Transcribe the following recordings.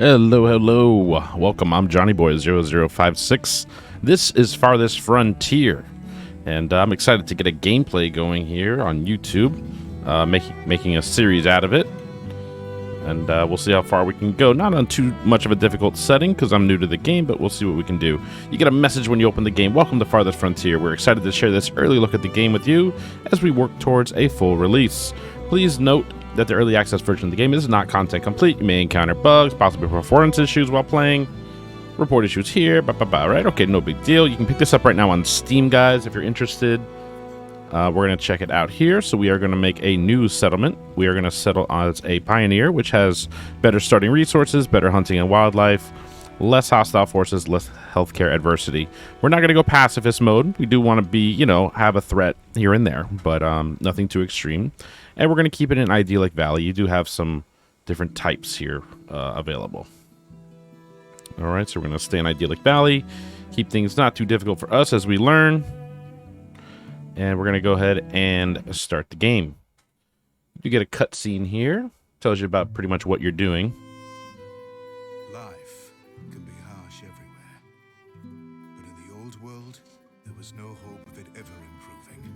Hello, hello. Welcome. I'm Johnny Boy 0056. This is Farthest Frontier, and I'm excited to get a gameplay going here on YouTube, making a series out of it, and we'll see how far we can go. Not on too much of a difficult setting because I'm new to the game, but we'll see what we can do. You get a message when you open the game. Welcome to Farthest Frontier. We're excited to share this early look at the game with you as we work towards a full release. Please note that the early access version of the game is not content complete. You may encounter bugs, possibly performance issues while playing. Report issues here, right? Okay, no big deal. You can pick this up right now on Steam, guys, if you're interested. We're going to check it out here. So we are going to make a new settlement. We are going to settle as a pioneer, which has better starting resources, better hunting and wildlife, less hostile forces, less healthcare adversity. We're not going to go pacifist mode. We do want to be, have a threat here and there, but nothing too extreme. And we're going to keep it in idyllic valley. You do have some different types here available. All right, so we're going to stay in idyllic valley, keep things not too difficult for us as we learn. And we're going to go ahead and start the game. You get a cutscene here. Tells you about pretty much what you're doing. Life can be harsh everywhere. But in the old world, there was no hope of it ever improving.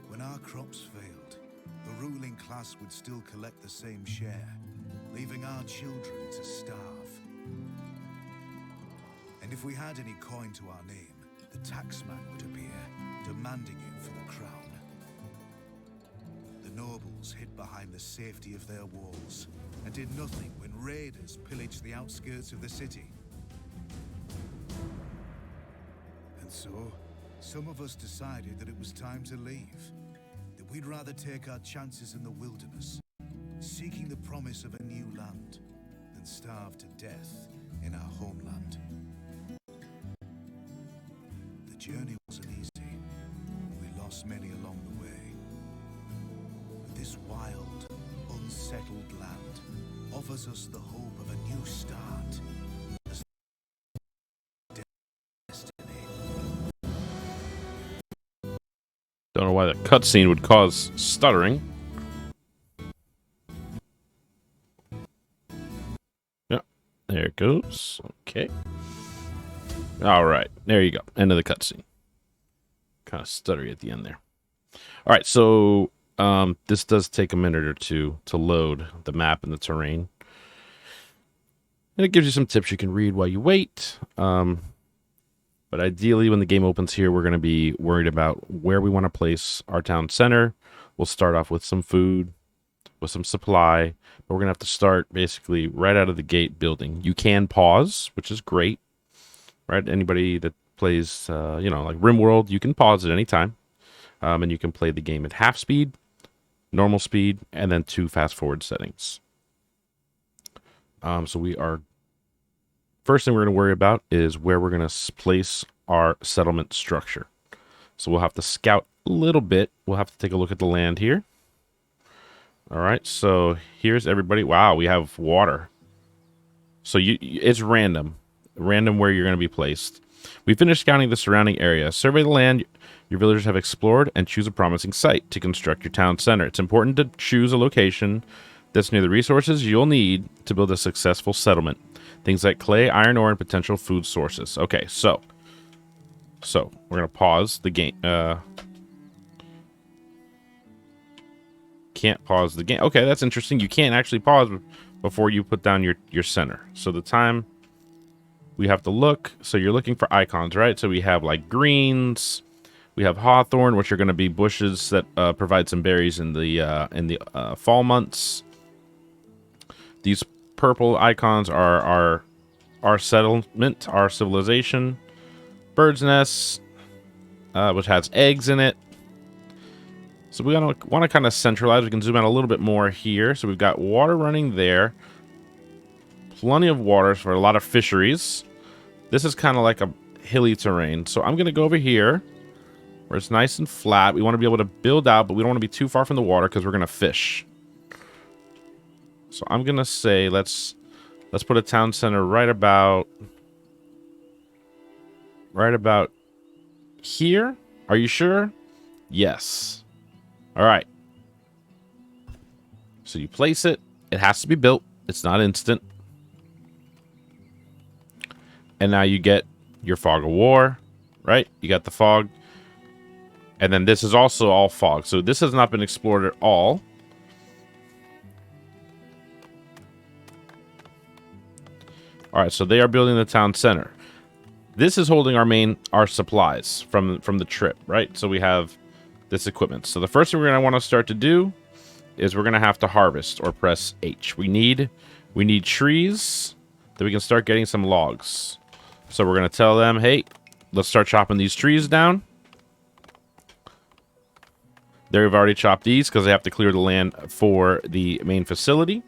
When our crops failed, the ruling class would still collect the same share, leaving our children to starve. And if we had any coin to our name, the taxman would appear, demanding it for the crown. The nobles hid behind the safety of their walls and did nothing when raiders pillaged the outskirts of the city. And so, some of us decided that it was time to leave, that we'd rather take our chances in the wilderness, seeking the promise of a new land, than starve to death in our homeland. The journey wasn't easy. We lost many along the way. But this wild, unsettled land offers us the hope of a new start. Destiny. Don't know why that cutscene would cause stuttering. Yeah, there it goes. Okay. All right, there you go. End of the cutscene. Kind of stuttery at the end there. All right, so this does take a minute or two to load the map and the terrain. And it gives you some tips you can read while you wait. But ideally, when the game opens here, we're going to be worried about where we want to place our town center. We'll start off with some food, with some supply. But we're going to have to start basically right out of the gate building. You can pause, which is great. Right? Anybody that plays, like RimWorld, you can pause at any time. And you can play the game at half speed, normal speed, and then 2 fast forward settings. So we are... First thing we're going to worry about is where we're going to place our settlement structure. So we'll have to scout a little bit. We'll have to take a look at the land here. All right, so here's everybody. Wow, we have water. So it's random where you're going to be placed. We finished scouting the surrounding area. Survey the land your villagers have explored and choose a promising site to construct your town center. It's important to choose a location that's near the resources you'll need to build a successful settlement. Things like clay, iron ore, and potential food sources. Okay, so we're going to pause the game. Can't pause the game. Okay, that's interesting. You can't actually pause before you put down your center. So the time... We have to look. So you're looking for icons, right? So we have like greens. We have hawthorn, which are going to be bushes that provide some berries in the fall months. These purple icons are our settlement, our civilization. Bird's nest, which has eggs in it. So we want to kind of centralize. We can zoom out a little bit more here. So we've got water running there. Plenty of water for a lot of fisheries. This is kind of like a hilly terrain. So I'm going to go over here where it's nice and flat. We want to be able to build out, but we don't want to be too far from the water because we're going to fish. So I'm going to say let's put a town center right about here. Are you sure? Yes. All right. So you place it. It has to be built. It's not instant. And now you get your fog of war, right? You got the fog. And then this is also all fog. So this has not been explored at all. All right, so they are building the town center. This is holding our supplies from the trip, right? So we have this equipment. So the first thing we're going to want to start to do is we're going to have to harvest or press H. We need trees that we can start getting some logs. So we're going to tell them, hey, let's start chopping these trees down. They've already chopped these because they have to clear the land for the main facility.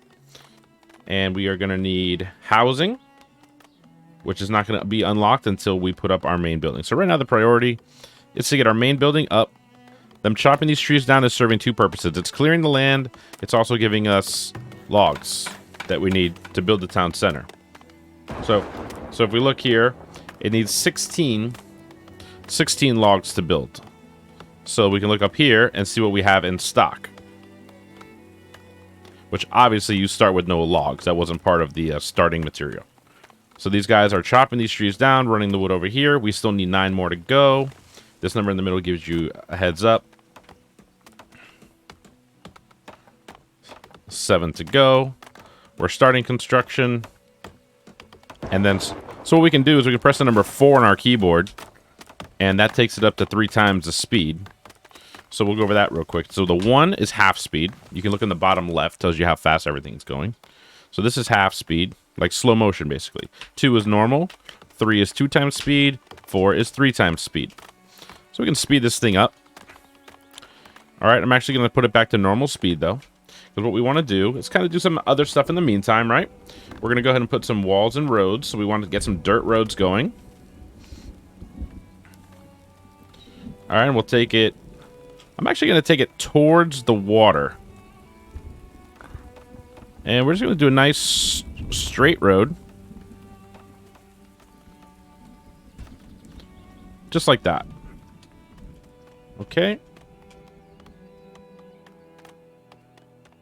And we are going to need housing, which is not going to be unlocked until we put up our main building. So right now the priority is to get our main building up. Them chopping these trees down is serving two purposes. It's clearing the land. It's also giving us logs that we need to build the town center. So if we look here, it needs 16 logs to build. So we can look up here and see what we have in stock. Which obviously you start with no logs. That wasn't part of the starting material. So these guys are chopping these trees down, running the wood over here. We still need 9 more to go. This number in the middle gives you a heads up. 7 to go. We're starting construction. And then, so what we can do is we can press the number 4 on our keyboard. And that takes it up to 3 times the speed. So we'll go over that real quick. So the 1 is half speed. You can look in the bottom left, tells you how fast everything's going. So this is half speed, like slow motion basically. 2 is normal. 3 is 2 times speed. 4 is 3 times speed. So we can speed this thing up. All right, I'm actually going to put it back to normal speed though. Because what we want to do is kind of do some other stuff in the meantime, right? We're going to go ahead and put some walls and roads. So we want to get some dirt roads going. All right, and we'll take it. I'm actually going to take it towards the water. And we're just going to do a nice straight road. Just like that. Okay.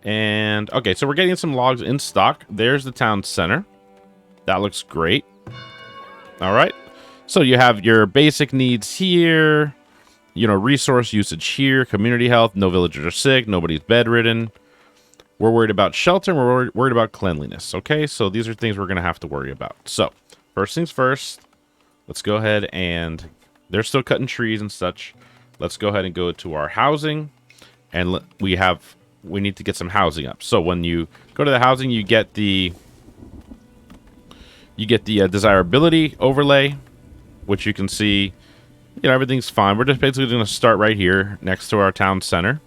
And, okay, so we're getting some logs in stock. There's the town center. That looks great. All right. So you have your basic needs here. You know, resource usage here, community health, no villagers are sick, nobody's bedridden. We're worried about shelter, and we're worried about cleanliness, okay? So these are things we're going to have to worry about. So, first things first, let's go ahead and, they're still cutting trees and such. Let's go ahead and go to our housing, and we need to get some housing up. So when you go to the housing, you get the desirability overlay, which you can see. You know, everything's fine. We're just basically going to start right here next to our town center.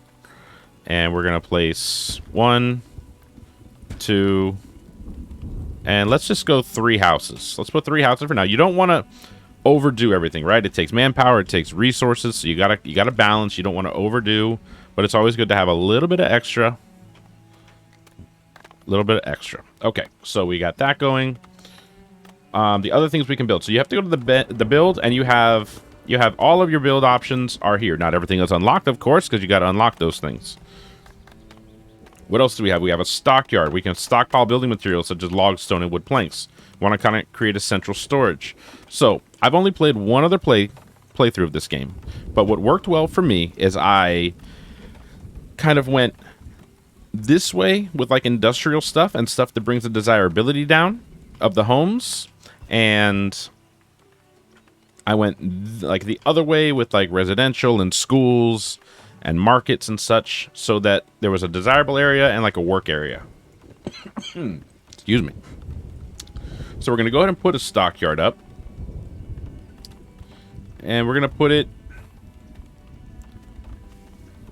And we're going to place 1, 2, and let's just go 3 houses. Let's put 3 houses for now. You don't want to overdo everything, right? It takes manpower, it takes resources, so you gotta balance. You don't want to overdo, but it's always good to have a little bit of extra. Okay, so we got that going. The other things we can build. So you have to go to the build, and you have all of your build options are here. Not everything is unlocked, of course, because you got to unlock those things. What else do we have? We have a stockyard. We can stockpile building materials such as logs, stone, and wood planks. We want to kind of create a central storage. So I've only played one other playthrough of this game, but what worked well for me is I kind of went this way with like industrial stuff and stuff that brings the desirability down of the homes, and I went like the other way with like residential and schools and markets and such, so that there was a desirable area and like a work area. Excuse me. So we're going to go ahead and put a stockyard up. And we're going to put it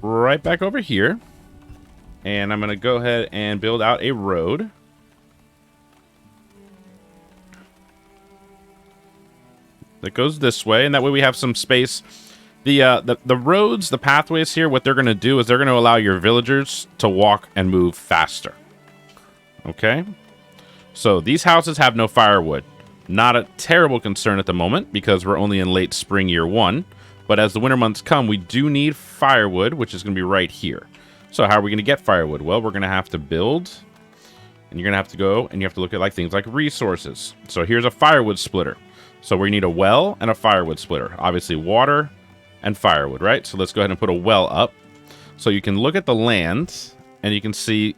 right back over here. And I'm going to go ahead and build out a road. That goes this way, and that way we have some space. The roads, the pathways here, what they're going to do is they're going to allow your villagers to walk and move faster. Okay? So these houses have no firewood. Not a terrible concern at the moment because we're only in late spring year 1. But as the winter months come, we do need firewood, which is going to be right here. So how are we going to get firewood? Well, we're going to have to build And you're going to have to go and you have to look at like things like resources. So here's a firewood splitter. So we need a well and a firewood splitter. Obviously water and firewood, right? So let's go ahead and put a well up. So you can look at the land and you can see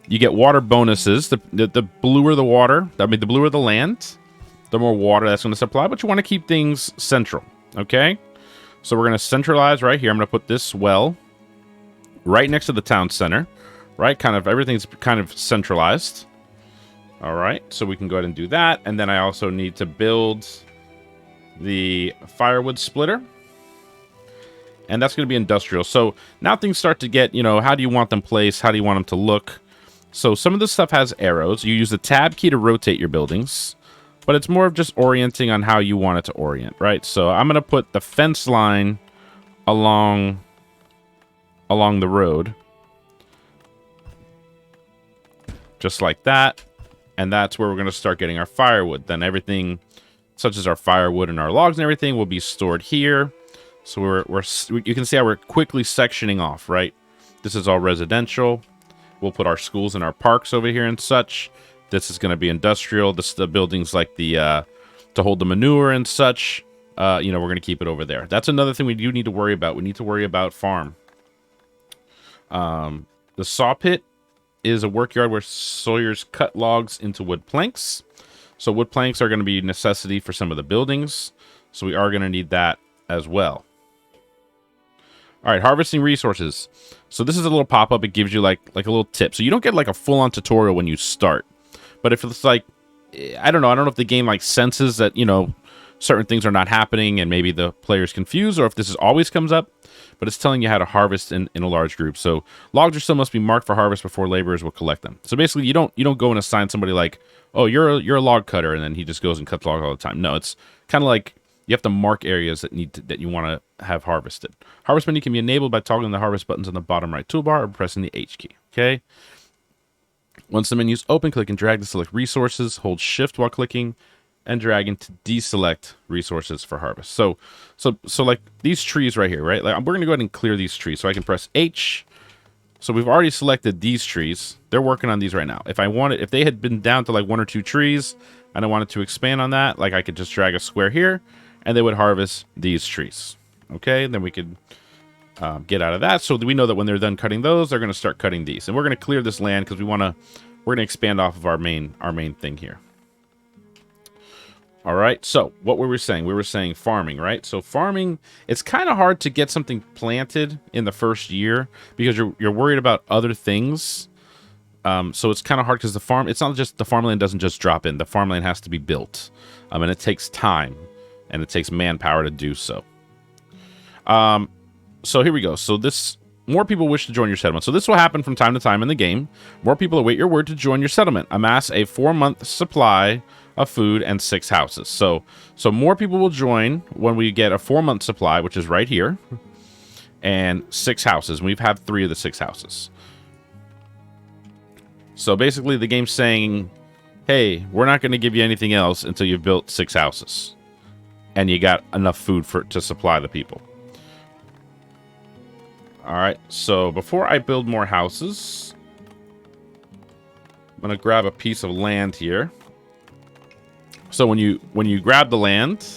you get water bonuses. The bluer the water, I mean the bluer the land, the more water that's going to supply. But you want to keep things central, okay? So we're going to centralize right here. I'm going to put this well right next to the town center, right? Kind of everything's kind of centralized. All right, so we can go ahead and do that. And then I also need to build the firewood splitter. And that's going to be industrial. So now things start to get, you know, how do you want them placed? How do you want them to look? So some of this stuff has arrows. You use the tab key to rotate your buildings. But it's more of just orienting on how you want it to orient, right? So I'm going to put the fence line along the road. Just like that. And that's where we're going to start getting our firewood. Then everything, such as our firewood and our logs and everything, will be stored here. So you can see how we're quickly sectioning off, right? This is all residential. We'll put our schools and our parks over here and such. This is going to be industrial. This the buildings like the to hold the manure and such. You know, we're going to keep it over there. That's another thing we do need to worry about. We need to worry about farm. The saw pit is a workyard where sawyers cut logs into wood planks. So wood planks are going to be a necessity for some of the buildings. So we are going to need that as well. All right, harvesting resources. So this is a little pop-up. It gives you like a little tip. So you don't get like a full-on tutorial when you start. But if it's like, I don't know if the game like senses that, you know, certain things are not happening and maybe the player's confused, or if this always comes up, but it's telling you how to harvest in a large group. So logs or still must be marked for harvest before laborers will collect them. So basically you don't go and assign somebody like, oh, you're a log cutter, and then he just goes and cuts logs all the time. No, it's kind of like you have to mark areas that you want to have harvested. Harvest menu can be enabled by toggling the harvest buttons on the bottom right toolbar or pressing the H key. Okay. Once the menu is open, click and drag to select resources. Hold shift while clicking and dragging to deselect resources for harvest. So like these trees right here, right? Like we're gonna go ahead and clear these trees. So I can press H. So we've already selected these trees. They're working on these right now. If they had been down to like 1 or 2 trees and I wanted to expand on that, like I could just drag a square here and they would harvest these trees. Okay, then we could get out of that. So we know that when they're done cutting those, they're going to start cutting these. And we're going to clear this land because we're going to expand off of our main thing here. All right, so what were we saying? We were saying farming, right? So farming, it's kind of hard to get something planted in the first year because you're worried about other things. So it's kind of hard because it's not just the farmland doesn't just drop in. The farmland has to be built, and it takes time, and it takes manpower to do so. So here we go. So more people wish to join your settlement. So this will happen from time to time in the game. More people await your word to join your settlement. Amass a 4-month supply of food and 6 houses. So more people will join when we get a 4-month supply, which is right here, and 6 houses. We've had 3 of the 6 houses. So basically the game's saying, hey, we're not going to give you anything else until you've built 6 houses and you got enough food to supply the people. All right, so before I build more houses, I'm going to grab a piece of land here. So when you grab the land,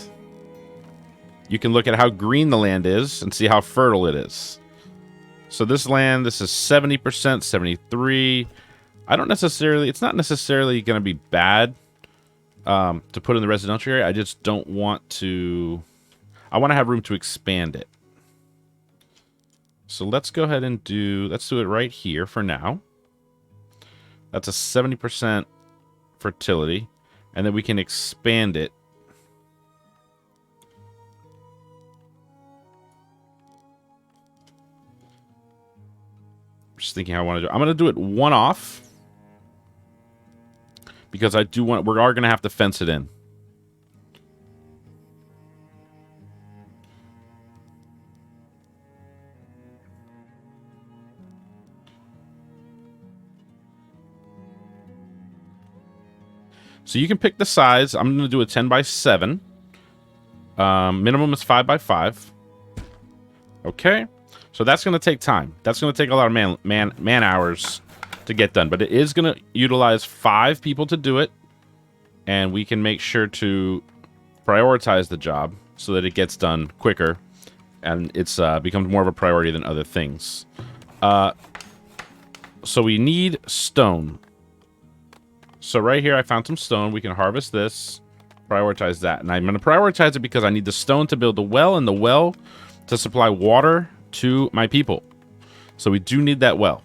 you can look at how green the land is and see how fertile it is. So this land, this is 70%, 73%. It's not necessarily going to be bad to put in the residential area. I just don't want to, I want to have room to expand it. So let's go ahead and let's do it right here for now. That's a 70% fertility. And then we can expand it. Just thinking how I want to do it. I'm going to do it one off. Because we are going to have to fence it in. So you can pick the size. I'm going to do a 10 by 7. Minimum is 5 by 5. Okay. So that's going to take time. That's going to take a lot of man hours to get done. But it is going to utilize 5 people to do it. And we can make sure to prioritize the job so that it gets done quicker. And it's becomes more of a priority than other things. So we need stone. So right here, I found some stone. We can harvest this, prioritize that. And I'm going to prioritize it because I need the stone to build the well and the well to supply water to my people. So we do need that well.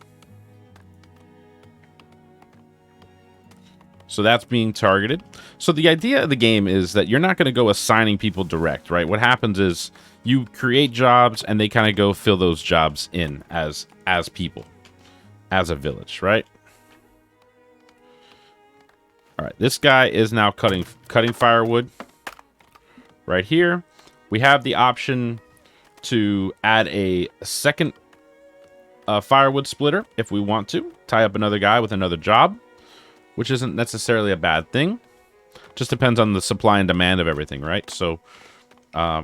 So that's being targeted. So the idea of the game is that you're not going to go assigning people direct, right? What happens is you create jobs and they kind of go fill those jobs in as people, as a village, right? All right, this guy is now cutting firewood right here. We have the option to add a second firewood splitter if we want to. Tie up another guy with another job, which isn't necessarily a bad thing. Just depends on the supply and demand of everything, right? So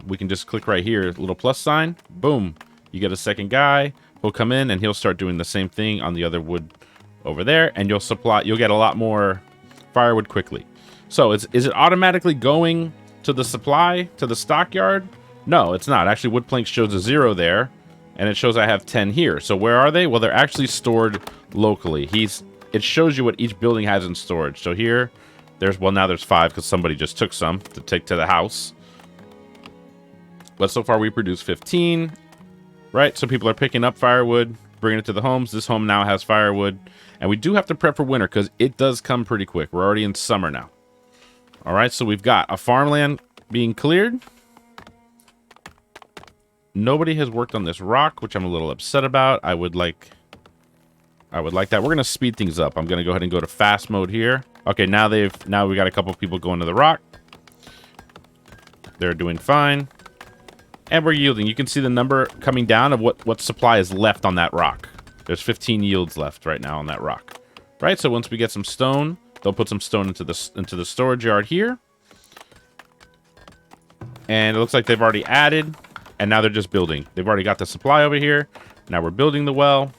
we can just click right here, little plus sign, boom. You get a second guy. He'll come in and he'll start doing the same thing on the other wood over there, and you'll get a lot more firewood quickly. So is it automatically going to the supply, to the stockyard? No, it's not. Actually, wood plank shows a 0 there, and it shows I have 10 here. So where are they? Well, they're actually stored locally. It shows you what each building has in storage. So here, now there's 5 because somebody just took some to take to the house. But so far we produced 15, right? So people are picking up firewood, bringing it to the homes. This home now has firewood. And we do have to prep for winter because it does come pretty quick. We're already in summer now. All right, so we've got a farmland being cleared. Nobody has worked on this rock, which I'm a little upset about. I would like that. We're going to speed things up. I'm going to go ahead and go to fast mode here. Okay, now we got a couple of people going to the rock. They're doing fine. And we're yielding. You can see the number coming down of what supply is left on that rock. There's 15 yields left right now on that rock. Right, so once we get some stone, they'll put some stone into the storage yard here. And it looks like they've already added, and now they're just building. They've already got the supply over here. Now we're building the well.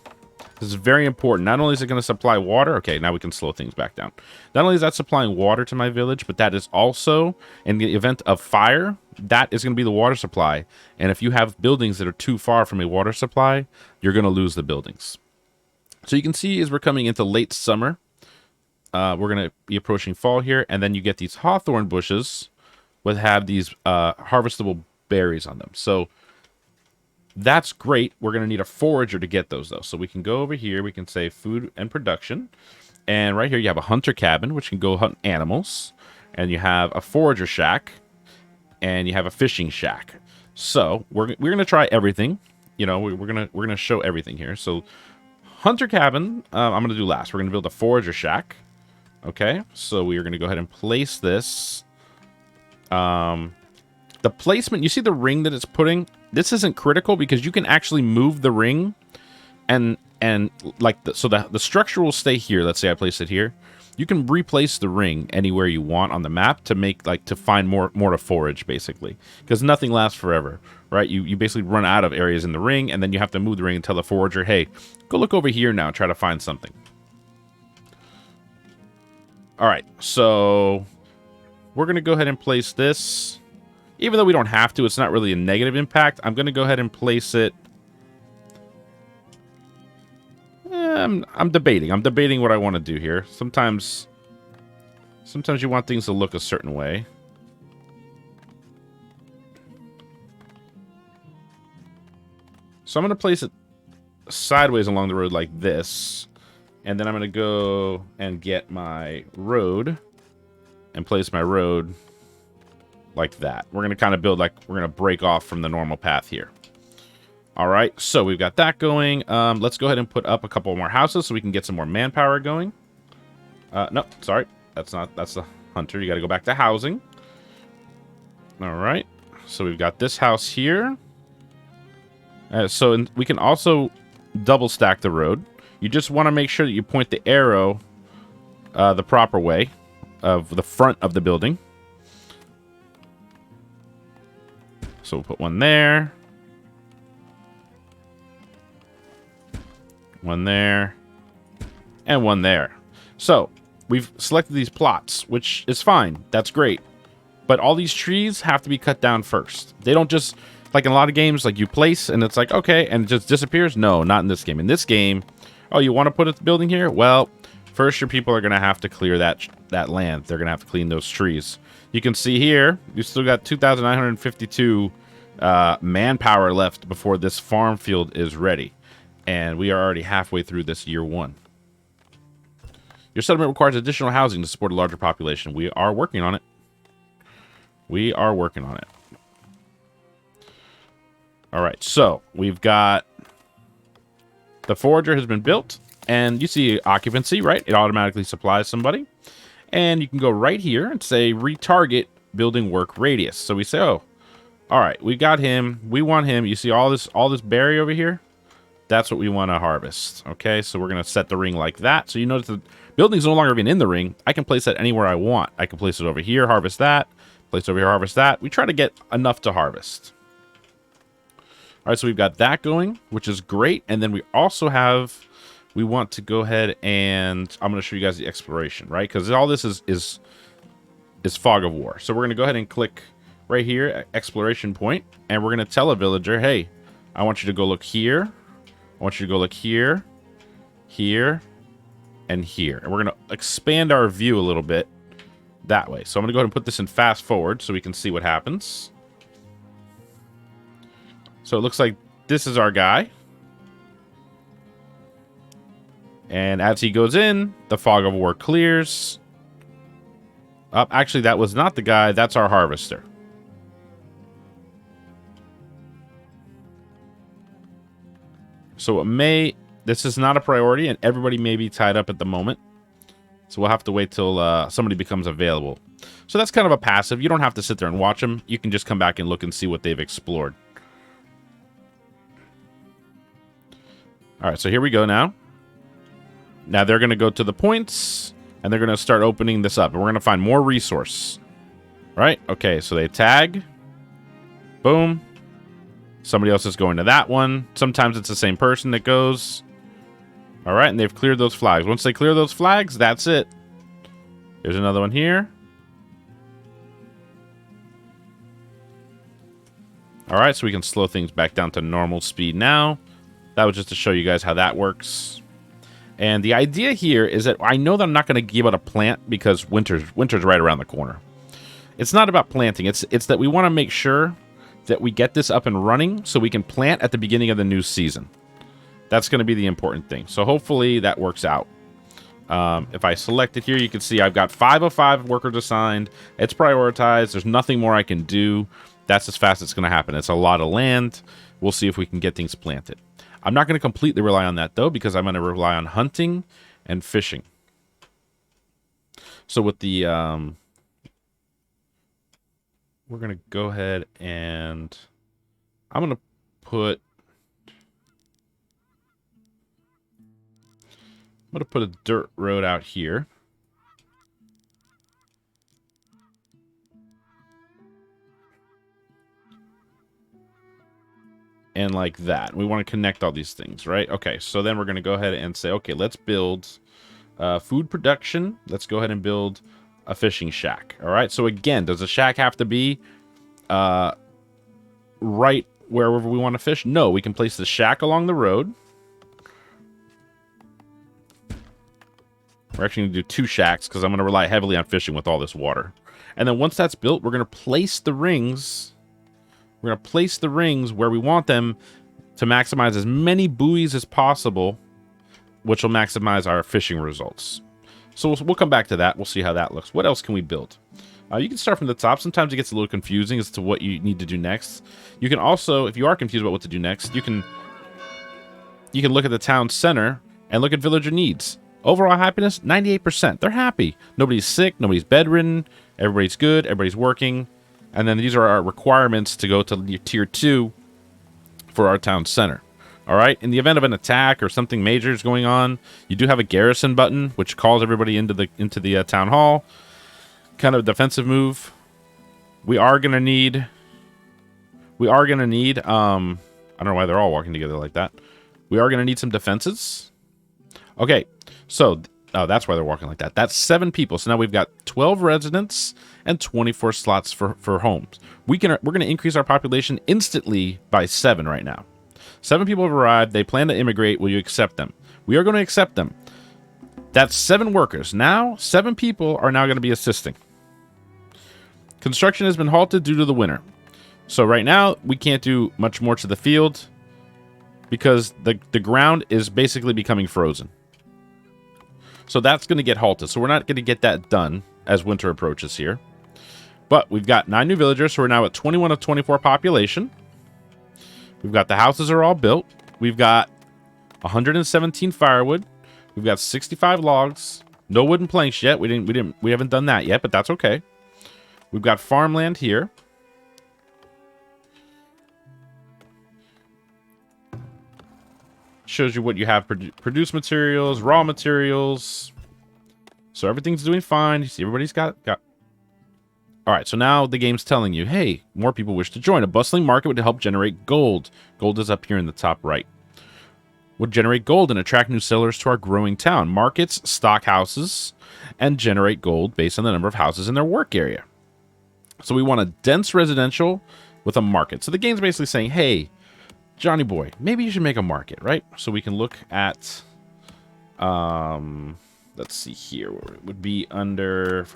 This is very important. Not only is it going to supply water. Okay, now we can slow things back down. Not only is that supplying water to my village, but that is also, in the event of fire, that is going to be the water supply. And if you have buildings that are too far from a water supply, you're going to lose the buildings. So you can see as we're coming into late summer, we're going to be approaching fall here. And then you get these hawthorn bushes that have these harvestable berries on them. So that's great. We're going to need a forager to get those, though. So we can go over here. We can say food and production. And right here you have a hunter cabin, which can go hunt animals. And you have a forager shack. And you have a fishing shack. So we're going to try everything. You know, we're going to show everything here. So hunter cabin, I'm going to do last. We're going to build a forager shack. Okay, so we are going to go ahead and place this. The placement, you see the ring that it's putting? This isn't critical because you can actually move the ring and like so the structure will stay here. Let's say I place it here. You can replace the ring anywhere you want on the map to make to find more to forage, basically, because nothing lasts forever, right? You basically run out of areas in the ring, and then you have to move the ring and tell the forager, hey, go look over here now, try to find something. All right, so we're gonna go ahead and place this. Even though we don't have to, it's not really a negative impact. I'm going to go ahead and place it. I'm debating. I'm debating what I want to do here. Sometimes you want things to look a certain way. So I'm going to place it sideways along the road like this. And then I'm going to go and get my road and place my road like that. We're going to kind of build we're going to break off from the normal path here. All right, so we've got that going. Let's go ahead and put up a couple more houses so we can get some more manpower going. No, sorry. That's the hunter. You got to go back to housing. All right, so we've got this house here. We can also double stack the road. You just want to make sure that you point the arrow the proper way of the front of the building. So we'll put one there. One there. and one there. So we've selected these plots, which is fine. That's great. But all these trees have to be cut down first. They don't just, like in a lot of games, like you place and it's like, okay, and it just disappears. No, not in this game. In this game, oh, you want to put a building here? Well, first your people are going to have to clear that land. They're going to have to clean those trees. You can see here, you still got 2,952 manpower left before this farm field is ready. And we are already halfway through this year 1. Your settlement requires additional housing to support a larger population. We are working on it. We are working on it. All right, so we've got the Forager has been built, and you see occupancy, right? It automatically supplies somebody. And you can go right here and say retarget building work radius. So we say, oh, all right, we got him. We want him. You see all this berry over here? That's what we want to harvest. Okay, so we're going to set the ring like that. So you notice the building's no longer even in the ring. I can place that anywhere I want. I can place it over here, harvest that. Place over here, harvest that. We try to get enough to harvest. All right, so we've got that going, which is great. And then we also have, we want to go ahead and I'm going to show you guys the exploration, right? Because all this is fog of war. So we're going to go ahead and click right here, exploration point, and we're going to tell a villager, hey, I want you to go look here. I want you to go look here, here, and here. And we're going to expand our view a little bit that way. So I'm going to go ahead and put this in fast forward so we can see what happens. So it looks like this is our guy. And as he goes in, the fog of war clears. Actually, that was not the guy. That's our harvester. So this is not a priority, and everybody may be tied up at the moment. So we'll have to wait till somebody becomes available. So that's kind of a passive. You don't have to sit there and watch them. You can just come back and look and see what they've explored. All right, so here we go now. Now they're going to go to the points, and they're going to start opening this up. And we're going to find more resource. Right? Okay, so they tag. Boom. Somebody else is going to that one. Sometimes it's the same person that goes. All right, and they've cleared those flags. Once they clear those flags, that's it. There's another one here. All right, so we can slow things back down to normal speed now. That was just to show you guys how that works. And the idea here is that I know that I'm not going to give out a plant because winter's right around the corner. It's not about planting. It's that we want to make sure that we get this up and running so we can plant at the beginning of the new season. That's going to be the important thing. So hopefully that works out. If I select it here, you can see I've got 5 of 5 workers assigned. It's prioritized. There's nothing more I can do. That's as fast as it's going to happen. It's a lot of land. We'll see if we can get things planted. I'm not going to completely rely on that, though, because I'm going to rely on hunting and fishing. So with the... we're going to go ahead and... I'm going to put... a dirt road out here. And like that. We want to connect all these things, right? Okay, so then we're going to go ahead and say, okay, let's build food production. Let's go ahead and build a fishing shack. All right, so again, does the shack have to be right wherever we want to fish? No, we can place the shack along the road. We're actually going to do 2 shacks because I'm going to rely heavily on fishing with all this water. And then once that's built, we're going to place the rings. We're going to place the rings where we want them to maximize as many buoys as possible, which will maximize our fishing results. So we'll come back to that. We'll see how that looks. What else can we build? You can start from the top. Sometimes it gets a little confusing as to what you need to do next. You can also, if you are confused about what to do next, you can look at the town center and look at villager needs. Overall happiness, 98%. They're happy. Nobody's sick. Nobody's bedridden. Everybody's good. Everybody's working. And then these are our requirements to go to tier 2 for our town center. All right. In the event of an attack or something major is going on, you do have a garrison button, which calls everybody into the town hall. Kind of a defensive move. We are gonna need. I don't know why they're all walking together like that. We are gonna need some defenses. Okay, so oh, that's why they're walking like that. That's 7 people. So now we've got 12 residents and 24 slots for homes. We're gonna increase our population instantly by 7 right now. 7 people have arrived. They plan to immigrate. Will you accept them? We are going to accept them. That's 7 workers. Now 7 people are now going to be assisting. Construction has been halted due to the winter. So right now we can't do much more to the field because the ground is basically becoming frozen. So that's going to get halted. So we're not going to get that done as winter approaches here. But we've got 9 new villagers, so we're now at 21 of 24 population. We've got the houses are all built. We've got 117 firewood. We've got 65 logs. No wooden planks yet. We haven't done that yet, but that's okay. We've got farmland here. Shows you what you have produced materials, raw materials. So everything's doing fine. You see everybody's got all right, so now the game's telling you, hey, more people wish to join. A bustling market would help generate gold. Gold is up here in the top right. Would generate gold and attract new sellers to our growing town. Markets stock houses and generate gold based on the number of houses in their work area. So we want a dense residential with a market. So the game's basically saying, hey, Johnny boy, maybe you should make a market, right? So we can look at, let's see here, where it would be under,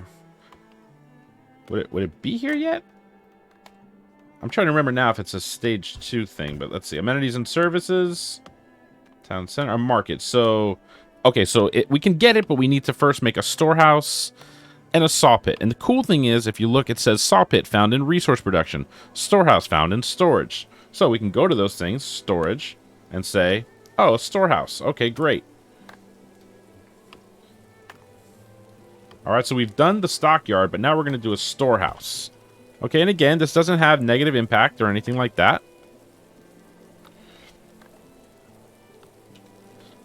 would it be here yet? I'm trying to remember now if it's a stage 2 thing, but let's see, amenities and services, town center, a market. So, okay, so we can get it, but we need to first make a storehouse and a saw pit. And the cool thing is, if you look, it says saw pit found in resource production, storehouse found in storage. So we can go to those things, storage, and say, oh, a storehouse. Okay, great. All right, so we've done the stockyard, but now we're going to do a storehouse. Okay, and again, this doesn't have negative impact or anything like that.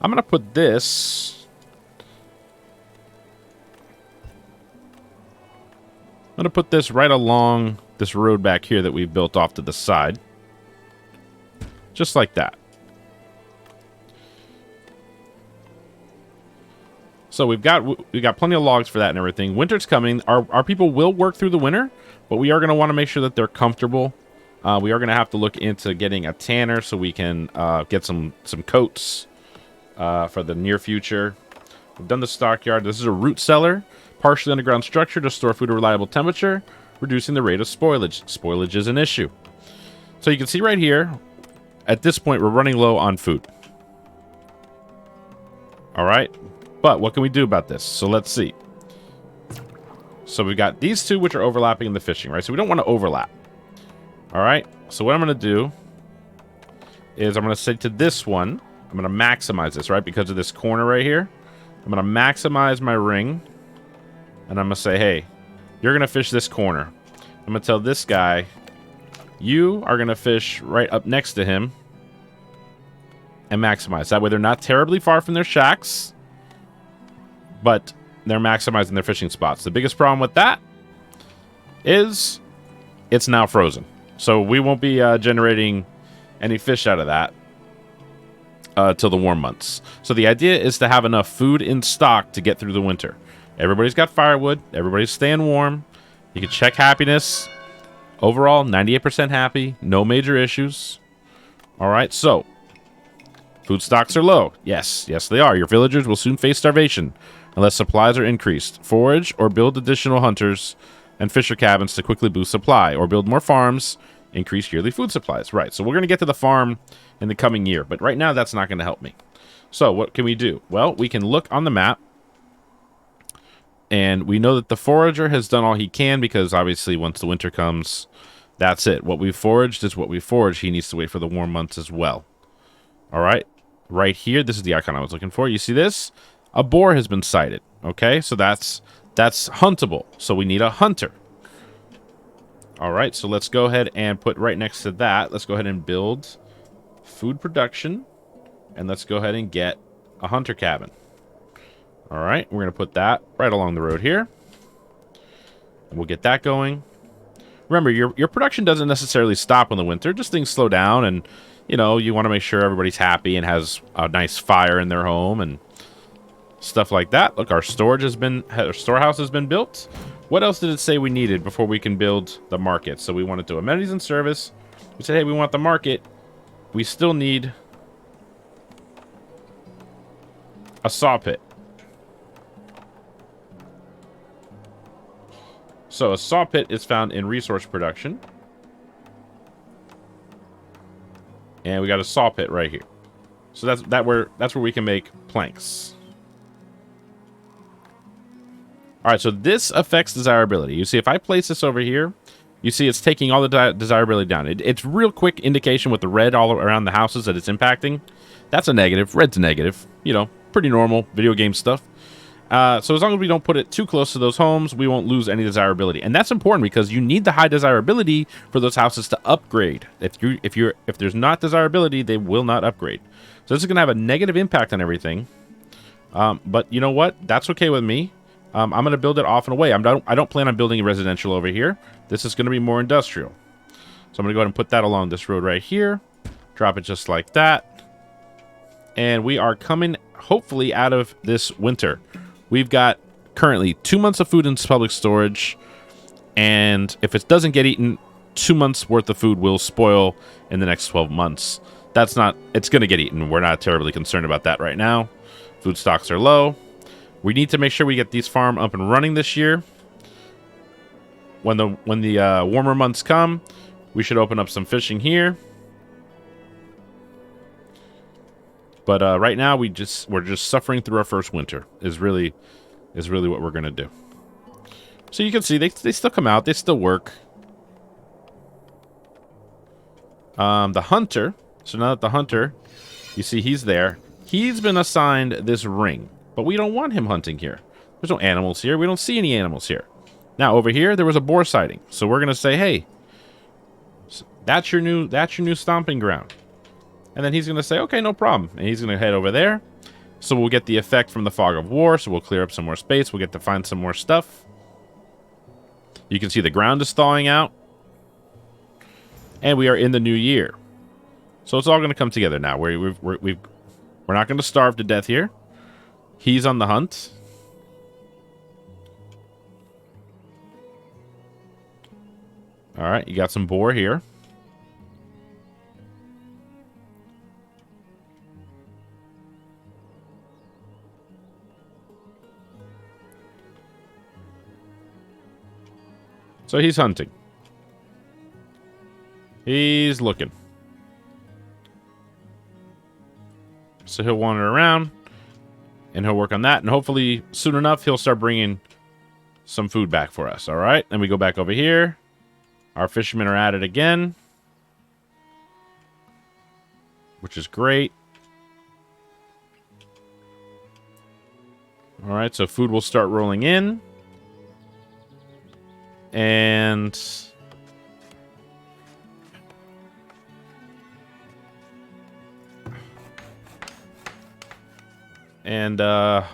I'm going to put this... I'm going to put this right along this road back here that we've built off to the side. Just like that. So we've got plenty of logs for that and everything. Winter's coming. Our people will work through the winter, but we are going to want to make sure that they're comfortable. We are going to have to look into getting a tanner so we can get some coats for the near future. We've done the stockyard. This is a root cellar, partially underground structure to store food at a reliable temperature, reducing the rate of spoilage. Spoilage is an issue. So you can see right here, at this point, we're running low on food. All right. But what can we do about this? So let's see. So we've got these two, which are overlapping in the fishing, right? So we don't want to overlap. All right. So what I'm going to do is I'm going to say to this one, I'm going to maximize this, right? Because of this corner right here. I'm going to maximize my ring. And I'm going to say, hey, you're going to fish this corner. I'm going to tell this guy, you are going to fish right up next to him. And maximize. That way they're not terribly far from their shacks. But they're maximizing their fishing spots. The biggest problem with that is it's now frozen. So we won't be generating any fish out of that till the warm months. So the idea is to have enough food in stock to get through the winter. Everybody's got firewood. Everybody's staying warm. You can check happiness. Overall, 98% happy. No major issues. All right, so food stocks are low. Yes, they are. Your villagers will soon face starvation unless supplies are increased. Forage or build additional hunters and fisher cabins to quickly boost supply, or build more farms, increase yearly food supplies. Right, so we're going to get to the farm in the coming year, but right now that's not going to help me. So what can we do? Well, we can look on the map, and we know that the forager has done all he can, because obviously once the winter comes, that's it. What we foraged is what we foraged. He needs to wait for the warm months as well. All right, right here, this is the icon I was looking for. You see this? A boar has been sighted. Okay, so that's huntable. So we need a hunter. All right, so let's go ahead and put right next to that. Let's go ahead and build food production, and let's go ahead and get a hunter cabin. All right, we're going to put that right along the road here. And we'll get that going. Remember, your production doesn't necessarily stop in the winter. Just things slow down, and, you know, you want to make sure everybody's happy and has a nice fire in their home and Stuff like that. Look, our storehouse has been built. What else did it say we needed before we can build the market? So we want to do amenities and service. We said, hey, we want the market. We still need a saw pit. So a saw pit is found in resource production. And we got a saw pit right here. So that's where we can make planks. All right, so this affects desirability. You see, if I place this over here, you see it's taking all the desirability down. It's real quick indication with the red all around the houses that it's impacting. That's a negative. Red's a negative. You know, pretty normal video game stuff. So as long as we don't put it too close to those homes, we won't lose any desirability. And that's important because you need the high desirability for those houses to upgrade. If there's not desirability, they will not upgrade. So this is going to have a negative impact on everything. But you know what? That's okay with me. I'm going to build it off and away. I don't plan on building a residential over here. This is going to be more industrial. So I'm going to go ahead and put that along this road right here. Drop it just like that. And we are coming, hopefully, out of this winter. We've got currently 2 months of food in public storage. And if it doesn't get eaten, 2 months worth of food will spoil in the next 12 months. It's going to get eaten. We're not terribly concerned about that right now. Food stocks are low. We need to make sure we get these farm up and running this year. When the warmer months come, we should open up some fishing here. But right now we're just suffering through our first winter is really what we're gonna do. So you can see they still come out, they still work. The hunter. So now that the hunter, you see he's there. He's been assigned this ring. But we don't want him hunting here. There's no animals here. We don't see any animals here. Now, over here, there was a boar sighting. So we're going to say, hey, that's your new stomping ground. And then he's going to say, okay, no problem. And he's going to head over there. So we'll get the effect from the fog of war. So we'll clear up some more space. We'll get to find some more stuff. You can see the ground is thawing out. And we are in the new year. So it's all going to come together now. We're not going to starve to death here. He's on the hunt. All right, you got some boar here. So he's hunting. He's looking. So he'll wander around. And he'll work on that. And hopefully, soon enough, he'll start bringing some food back for us. All right. Then we go back over here. Our fishermen are at it again. Which is great. All right. So food will start rolling in. And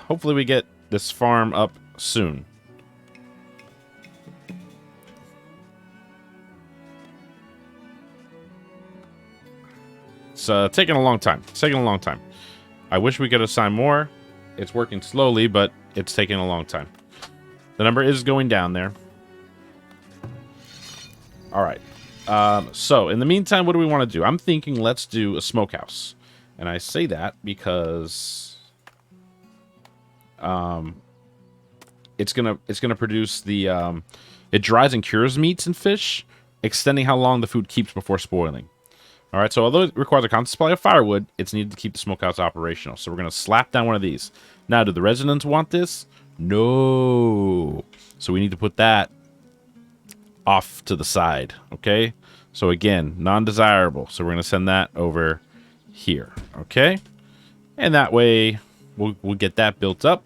hopefully we get this farm up soon. It's taking a long time. It's taking a long time. I wish we could assign more. It's working slowly, but it's taking a long time. The number is going down there. All right. So in the meantime, what do we want to do? I'm thinking let's do a smokehouse. And I say that because it's gonna produce the it dries and cures meats and fish, extending how long the food keeps before spoiling. All right, so although it requires a constant supply of firewood, it's needed to keep the smokehouse operational. So we're gonna slap down one of these. Now, do the residents want this? No. So we need to put that off to the side. Okay. So again, non-desirable. So we're gonna send that over here. Okay, and that way we'll get that built up.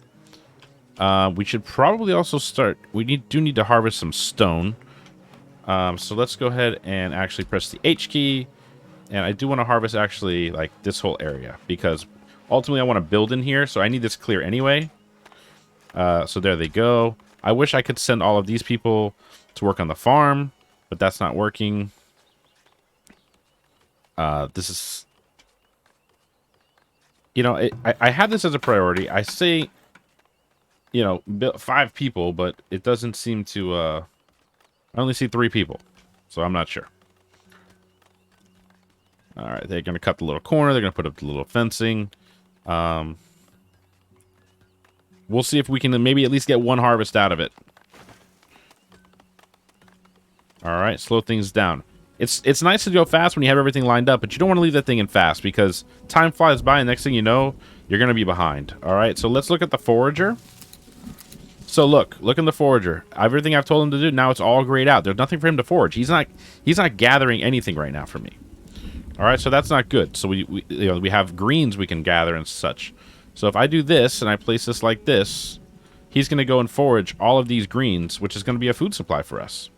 We should probably also start. We do need to harvest some stone. So let's go ahead and actually press the H key. And I do want to harvest actually like this whole area because ultimately I want to build in here. So I need this clear anyway. So there they go. I wish I could send all of these people to work on the farm, but that's not working. This is, you know, I have this as a priority. I say you know, 5 people, but it doesn't seem to, I only see 3 people, so I'm not sure. All right, they're going to cut the little corner. They're going to put up the little fencing. We'll see if we can maybe at least get 1 harvest out of it. All right, slow things down. It's nice to go fast when you have everything lined up, but you don't want to leave that thing in fast because time flies by and next thing you know, you're going to be behind. All right, so let's look at the Forager. So look in the Forager. Everything I've told him to do, now it's all grayed out. There's nothing for him to forage. He's not gathering anything right now for me. All right, so that's not good. So we have greens we can gather and such. So if I do this and I place this like this, he's going to go and forage all of these greens, which is going to be a food supply for us.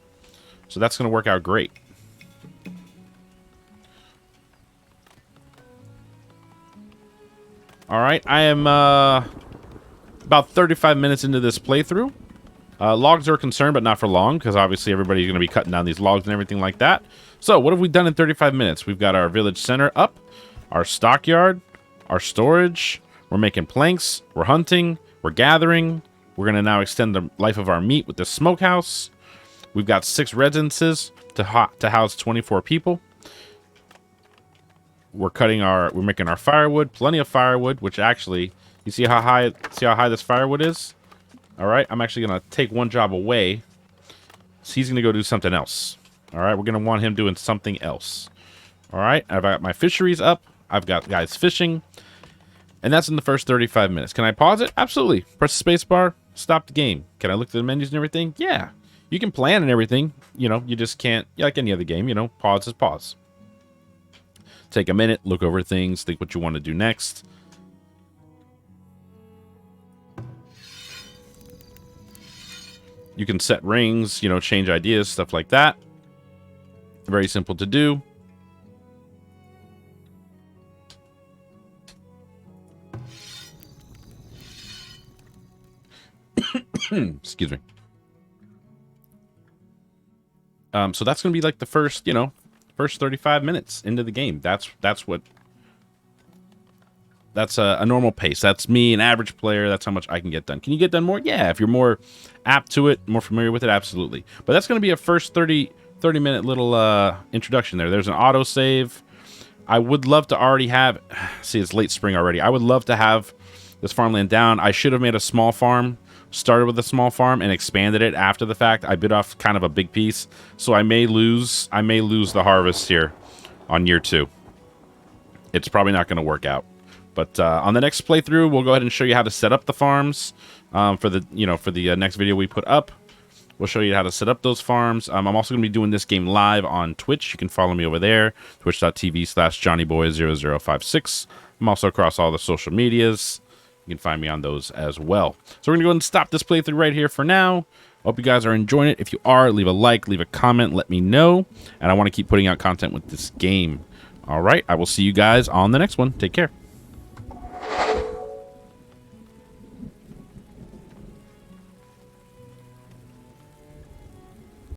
So that's going to work out great. All right, I am about 35 minutes into this playthrough. Logs are a concern, but not for long, because obviously everybody's going to be cutting down these logs and everything like that. So what have we done in 35 minutes? We've got our village center up, our stockyard, our storage. We're making planks. We're hunting. We're gathering. We're going to now extend the life of our meat with the smokehouse. We've got 6 residences to house 24 people. We're making our firewood, plenty of firewood, which actually, you see how high this firewood is? All right, I'm actually going to take 1 job away. So he's going to go do something else. All right, we're going to want him doing something else. All right, I've got my fisheries up. I've got guys fishing. And that's in the first 35 minutes. Can I pause it? Absolutely. Press the space bar, stop the game. Can I look at the menus and everything? Yeah. You can plan and everything. You know, you just can't, like any other game, you know, pause is pause. Take a minute, look over things, think what you want to do next. You can set rings, you know, change ideas, stuff like that. Very simple to do. Excuse me. So that's going to be like the first, you know, first 35 minutes into the game. That's a normal pace. That's me, an average player. That's how much I can get done. Can you get done more? Yeah, if you're more apt to it, more familiar with it, absolutely. But that's going to be a first 30-minute little introduction there. There's an autosave. I would love to already have... See, it's late spring already. I would love to have this farmland down. I should have made a small farm. Started with a small farm and expanded it after the fact. I bit off kind of a big piece, so I may lose the harvest here on year 2. It's probably not going to work out. But on the next playthrough, we'll go ahead and show you how to set up the farms for the next video we put up. We'll show you how to set up those farms. I'm also going to be doing this game live on Twitch. You can follow me over there, twitch.tv/JohnnyBoy0056. I'm also across all the social medias. You can find me on those as well. So we're going to go ahead and stop this playthrough right here for now. Hope you guys are enjoying it. If you are, leave a like, leave a comment, let me know. And I want to keep putting out content with this game. All right, I will see you guys on the next one. Take care.